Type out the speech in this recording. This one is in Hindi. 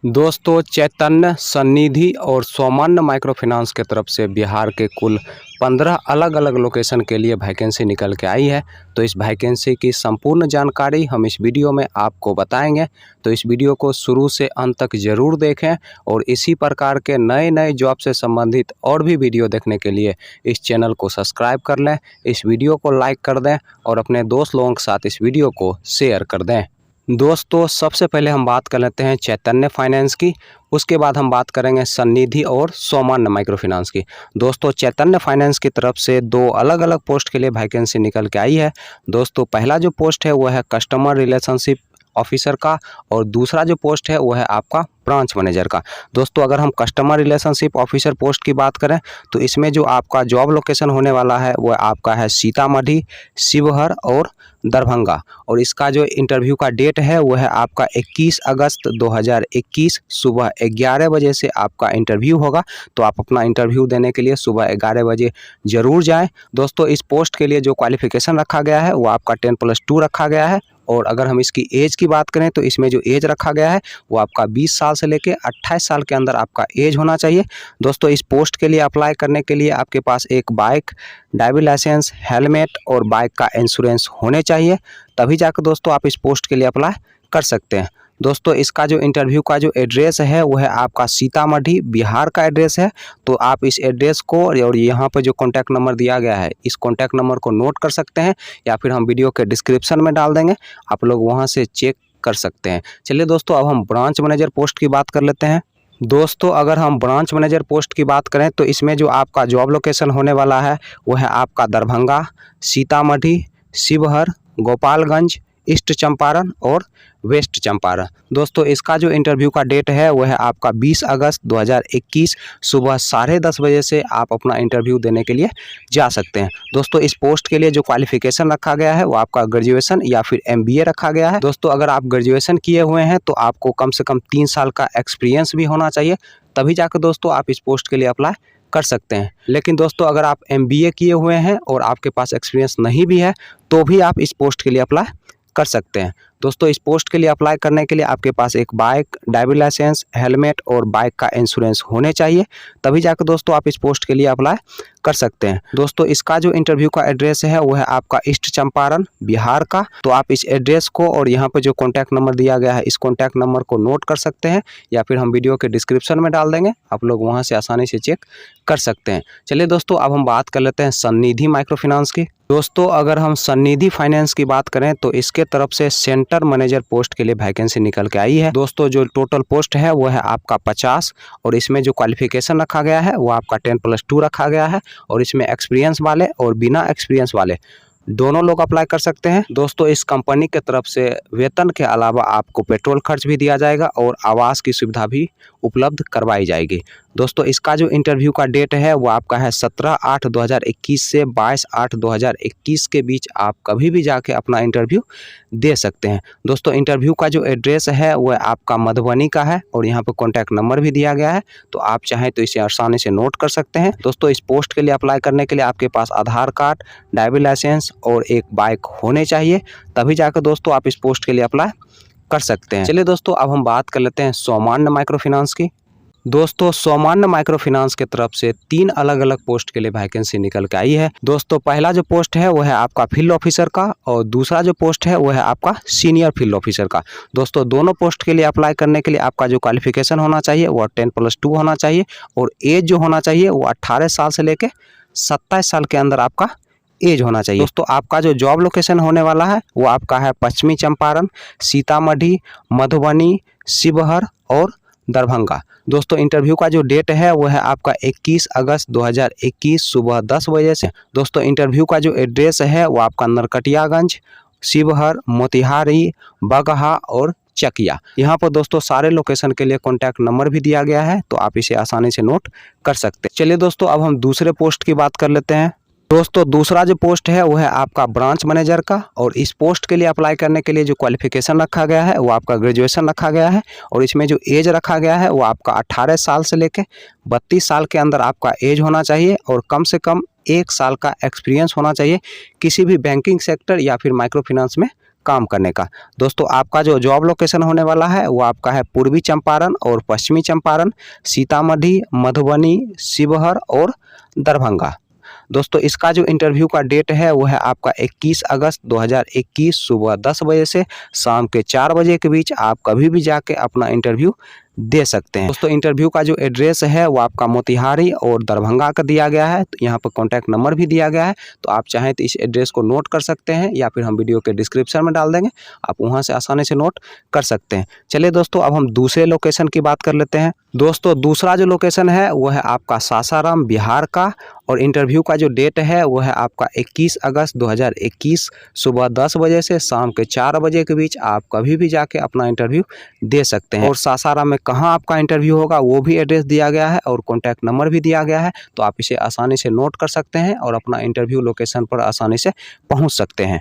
दोस्तों, चैतन्य, सन्निधि और सौमान्य माइक्रो फाइनेंस के तरफ से बिहार के कुल 15 अलग अलग लोकेशन के लिए वैकेंसी निकल के आई है। तो इस वैकेंसी की संपूर्ण जानकारी हम इस वीडियो में आपको बताएंगे। तो इस वीडियो को शुरू से अंत तक ज़रूर देखें और इसी प्रकार के नए नए जॉब से संबंधित और भी वीडियो देखने के लिए इस चैनल को सब्सक्राइब कर लें, इस वीडियो को लाइक कर दें और अपने दोस्त लोगों के साथ इस वीडियो को शेयर कर दें। दोस्तों, सबसे पहले हम बात कर लेते हैं चैतन्य फाइनेंस की, उसके बाद हम बात करेंगे सन्निधि और सौमान्य माइक्रो फाइनेंस की। दोस्तों, चैतन्य फाइनेंस की तरफ से दो अलग अलग पोस्ट के लिए वैकेंसी निकल के आई है। दोस्तों, पहला जो पोस्ट है वो है कस्टमर रिलेशनशिप ऑफिसर का और दूसरा जो पोस्ट है वो है आपका ब्रांच मैनेजर का। दोस्तों, अगर हम कस्टमर रिलेशनशिप ऑफिसर पोस्ट की बात करें तो इसमें जो आपका जॉब लोकेशन होने वाला है वो आपका है सीतामढ़ी, शिवहर और दरभंगा। और इसका जो इंटरव्यू का डेट है वो है आपका 21 अगस्त 2021 सुबह 11 बजे से आपका इंटरव्यू होगा। तो आप अपना इंटरव्यू देने के लिए सुबह 11 बजे ज़रूर जाएं। दोस्तों, इस पोस्ट के लिए जो क्वालिफिकेशन रखा गया है वो आपका 10+2 रखा गया है। और अगर हम इसकी एज की बात करें तो इसमें जो एज रखा गया है वो आपका 20 साल से लेकर 28 साल के अंदर आपका एज होना चाहिए। दोस्तों, इस पोस्ट के लिए अप्लाई करने के लिए आपके पास एक बाइक, ड्राइविंग लाइसेंस, हेलमेट और बाइक का इंश्योरेंस होने चाहिए, तभी जाकर दोस्तों आप इस पोस्ट के लिए अप्लाई कर सकते हैं। दोस्तों, इसका जो इंटरव्यू का जो एड्रेस है वो है आपका सीतामढ़ी बिहार का एड्रेस है। तो आप इस एड्रेस को और यहाँ पर जो कॉन्टैक्ट नंबर दिया गया है इस कॉन्टैक्ट नंबर को नोट कर सकते हैं या फिर हम वीडियो के डिस्क्रिप्शन में डाल देंगे, आप लोग वहाँ से चेक कर सकते हैं। चलिए दोस्तों, अब हम ब्रांच मैनेजर पोस्ट की बात कर लेते हैं। दोस्तों, अगर हम ब्रांच मैनेजर पोस्ट की बात करें तो इसमें जो आपका जॉब लोकेशन होने वाला है वो है आपका दरभंगा, सीतामढ़ी, शिवहर, गोपालगंज, ईस्ट चंपारण और वेस्ट चंपारण। दोस्तों, इसका जो इंटरव्यू का डेट है वो है आपका 20 अगस्त 2021 सुबह 10:30 बजे से आप अपना इंटरव्यू देने के लिए जा सकते हैं। दोस्तों, इस पोस्ट के लिए जो क्वालिफिकेशन रखा गया है वो आपका ग्रेजुएशन या फिर MBA रखा गया है। दोस्तों, अगर आप ग्रेजुएशन किए हुए हैं तो आपको कम से कम 3 साल का एक्सपीरियंस भी होना चाहिए, तभी जाकर दोस्तों आप इस पोस्ट के लिए अप्लाई कर सकते हैं। लेकिन दोस्तों, अगर आप MBA किए हुए हैं और आपके पास एक्सपीरियंस नहीं भी है तो भी आप इस पोस्ट के लिए अप्लाई कर सकते हैं। दोस्तों, इस पोस्ट के लिए अप्लाई करने के लिए आपके पास एक बाइक, ड्राइविंग लाइसेंस, हेलमेट और बाइक का इंश्योरेंस होने चाहिए, तभी जाकर दोस्तों आप इस पोस्ट के लिए अप्लाई कर सकते हैं। दोस्तों, इसका जो इंटरव्यू का एड्रेस है वो है आपका ईस्ट चंपारण बिहार का। तो आप इस एड्रेस को और यहाँ पर जो कॉन्टैक्ट नंबर दिया गया है इस कॉन्टैक्ट नंबर को नोट कर सकते हैं या फिर हम वीडियो के डिस्क्रिप्शन में डाल देंगे, आप लोग वहाँ से आसानी से चेक कर सकते हैं। चलिए दोस्तों, अब हम बात कर लेते हैं सन्निधि माइक्रो फाइनेंस की। दोस्तों, अगर हम सन्निधि फाइनेंस की बात करें तो इसके तरफ से सेंटर मैनेजर पोस्ट के लिए वैकेंसी निकल के आई है। दोस्तों, जो टोटल पोस्ट है वो है आपका 50 और इसमें जो क्वालिफिकेशन रखा गया है वो आपका 10+2 रखा गया है। और इसमें एक्सपीरियंस वाले और बिना एक्सपीरियंस वाले दोनों लोग अप्लाई कर सकते हैं। दोस्तों, इस कंपनी के तरफ से वेतन के अलावा आपको पेट्रोल खर्च भी दिया जाएगा और आवास की सुविधा भी उपलब्ध करवाई जाएगी। दोस्तों, इसका जो इंटरव्यू का डेट है वो आपका है 17/8/2021 से 22/8/2021 के बीच आप कभी भी जाके अपना इंटरव्यू दे सकते हैं। दोस्तों, इंटरव्यू का जो एड्रेस है वो आपका मधुबनी का है और यहाँ पर कॉन्टैक्ट नंबर भी दिया गया है, तो आप चाहें तो इसे आसानी से नोट कर सकते हैं। दोस्तों, इस पोस्ट के लिए अप्लाई करने के लिए आपके पास आधार कार्ड, ड्राइविंग लाइसेंस और एक बाइक होने चाहिए, तभी जाकर दोस्तों आप इस पोस्ट के लिए अप्लाई कर सकते हैं। चलिए दोस्तों, अब हम बात कर लेते हैं सौमान्य माइक्रो फाइनेंस की। दोस्तों, सौमान्य माइक्रो फाइनेंस की तरफ से 3 अलग अलग पोस्ट के लिए वैकेंसी निकल के आई है। दोस्तों, पहला जो पोस्ट है वो है आपका फील्ड ऑफिसर का और दूसरा जो पोस्ट है वो है आपका सीनियर फील्ड ऑफिसर का। दोस्तों, दोनों पोस्ट के लिए अप्लाई करने के लिए आपका जो क्वालिफिकेशन होना चाहिए वो 10+2 होना चाहिए और एज जो होना चाहिए वो 18 साल से लेकर 27 साल के अंदर आपका एज होना चाहिए। दोस्तों, आपका जो जॉब लोकेशन होने वाला है वो आपका है पश्चिमी चंपारण, सीतामढ़ी, मधुबनी, शिवहर और दरभंगा। दोस्तों, इंटरव्यू का जो डेट है वो है आपका 21 अगस्त 2021 सुबह 10 बजे से। दोस्तों, इंटरव्यू का जो एड्रेस है वो आपका नरकटियागंज, शिवहर, मोतिहारी, बगहा और चकिया। यहाँ पर दोस्तों सारे लोकेशन के लिए कॉन्टैक्ट नंबर भी दिया गया है, तो आप इसे आसानी से नोट कर सकते हैं। चलिए दोस्तों, अब हम दूसरे पोस्ट की बात कर लेते हैं। दोस्तों, दूसरा जो पोस्ट है वो है आपका ब्रांच मैनेजर का और इस पोस्ट के लिए अप्लाई करने के लिए जो क्वालिफिकेशन रखा गया है वो आपका ग्रेजुएशन रखा गया है और इसमें जो एज रखा गया है वो आपका 18 साल से लेकर 32 साल के अंदर आपका एज होना चाहिए और कम से कम 1 साल का एक्सपीरियंस होना चाहिए किसी भी बैंकिंग सेक्टर या फिर माइक्रो फाइनेंस में काम करने का। दोस्तों आपका जो जॉब लोकेशन होने वाला है वो आपका है पूर्वी चंपारण और पश्चिमी चंपारण, सीतामढ़ी, मधुबनी, शिवहर और दरभंगा। दोस्तों इसका जो इंटरव्यू का डेट है वो है आपका 21 अगस्त 2021 सुबह 10 बजे से शाम के 4 बजे के बीच। आप कभी भी जाके अपना इंटरव्यू दे सकते हैं। दोस्तों इंटरव्यू का जो एड्रेस है वो आपका मोतिहारी और दरभंगा का दिया गया है। तो यहाँ पर कॉन्टैक्ट नंबर भी दिया गया है, तो आप चाहें तो इस एड्रेस को नोट कर सकते हैं या फिर हम वीडियो के डिस्क्रिप्शन में डाल देंगे, आप वहाँ से आसानी से नोट कर सकते हैं। चलिए दोस्तों अब हम दूसरे लोकेशन की बात कर लेते हैं। दोस्तों दूसरा जो लोकेशन है वो है आपका सासाराम बिहार का, और इंटरव्यू का जो डेट है वो है आपका 21 अगस्त 2021 सुबह 10 बजे से शाम के 4 बजे के बीच। आप कभी भी जाके अपना इंटरव्यू दे सकते हैं। और सासाराम में कहाँ आपका इंटरव्यू होगा वो भी एड्रेस दिया गया है और कॉन्टैक्ट नंबर भी दिया गया है, तो आप इसे आसानी से नोट कर सकते हैं और अपना इंटरव्यू लोकेशन पर आसानी से पहुँच सकते हैं।